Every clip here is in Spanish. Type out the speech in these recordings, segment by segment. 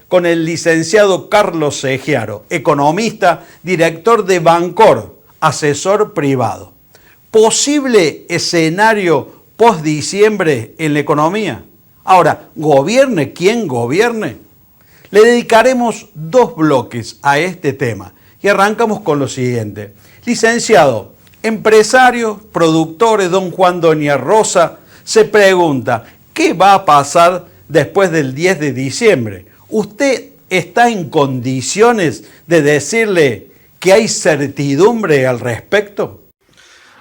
con el licenciado Carlos Segiaro, economista, director de Bancor, asesor privado. ¿Posible escenario post-diciembre en la economía? Ahora, gobierne quien gobierne. Le dedicaremos 2 bloques a este tema y arrancamos con lo siguiente. Licenciado, empresarios, productores, don Juan, doña Rosa, se pregunta, ¿qué va a pasar después del 10 de diciembre? ¿Usted está en condiciones de decirle que hay certidumbre al respecto?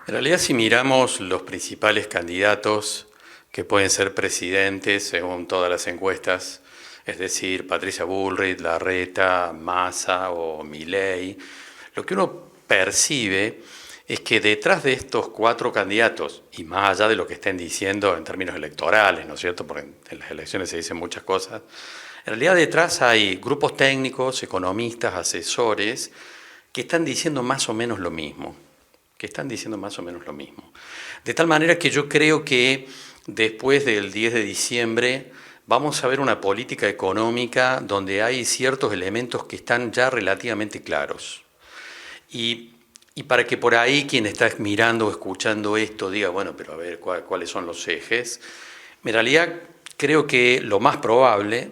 En realidad, si miramos los principales candidatos que pueden ser presidentes según todas las encuestas, es decir, Patricia Bullrich, Larreta, Massa o Milei, lo que uno percibe es que detrás de estos 4 candidatos, y más allá de lo que estén diciendo en términos electorales, ¿no es cierto?, porque en las elecciones se dicen muchas cosas, en realidad detrás hay grupos técnicos, economistas, asesores, que están diciendo más o menos lo mismo. De tal manera que yo creo que después del 10 de diciembre vamos a ver una política económica donde hay ciertos elementos que están ya relativamente claros. Y para que por ahí quien está mirando o escuchando esto diga, bueno, pero a ver, ¿cuáles son los ejes? En realidad creo que lo más probable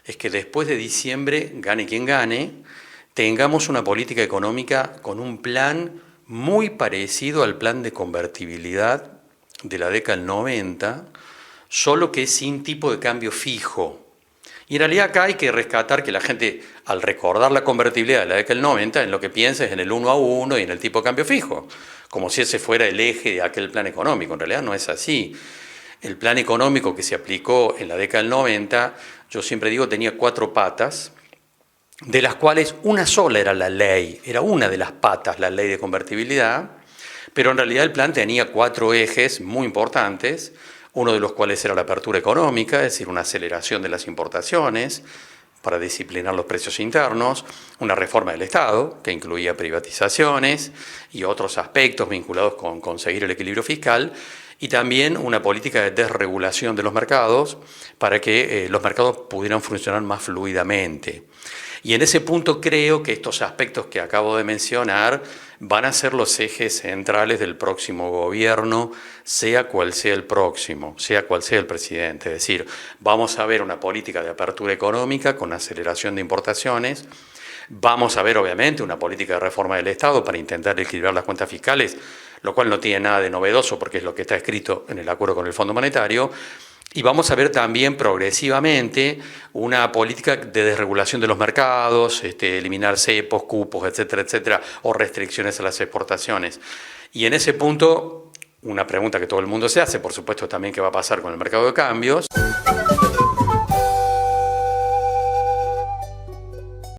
es que después de diciembre, gane quien gane, tengamos una política económica con un plan muy parecido al plan de convertibilidad de la década del 90, solo que sin tipo de cambio fijo. Y en realidad acá hay que rescatar que la gente, al recordar la convertibilidad de la década del 90, en lo que piensa es en el 1 a 1 y en el tipo de cambio fijo, como si ese fuera el eje de aquel plan económico. En realidad no es así. El plan económico que se aplicó en la década del 90, yo siempre digo, tenía 4 patas, de las cuales una sola era la ley, era una de las patas, la ley de convertibilidad, pero en realidad el plan tenía 4 ejes muy importantes, uno de los cuales era la apertura económica, es decir, una aceleración de las importaciones para disciplinar los precios internos, una reforma del Estado que incluía privatizaciones y otros aspectos vinculados con conseguir el equilibrio fiscal, y también una política de desregulación de los mercados para que los mercados pudieran funcionar más fluidamente. Y en ese punto creo que estos aspectos que acabo de mencionar van a ser los ejes centrales del próximo gobierno, sea cual sea el próximo, sea cual sea el presidente. Es decir, vamos a ver una política de apertura económica con aceleración de importaciones, vamos a ver obviamente una política de reforma del Estado para intentar equilibrar las cuentas fiscales, lo cual no tiene nada de novedoso porque es lo que está escrito en el acuerdo con el Fondo Monetario. Y vamos a ver también progresivamente una política de desregulación de los mercados, eliminar cepos, cupos, etcétera, etcétera, o restricciones a las exportaciones. Y en ese punto, una pregunta que todo el mundo se hace, por supuesto también qué va a pasar con el mercado de cambios.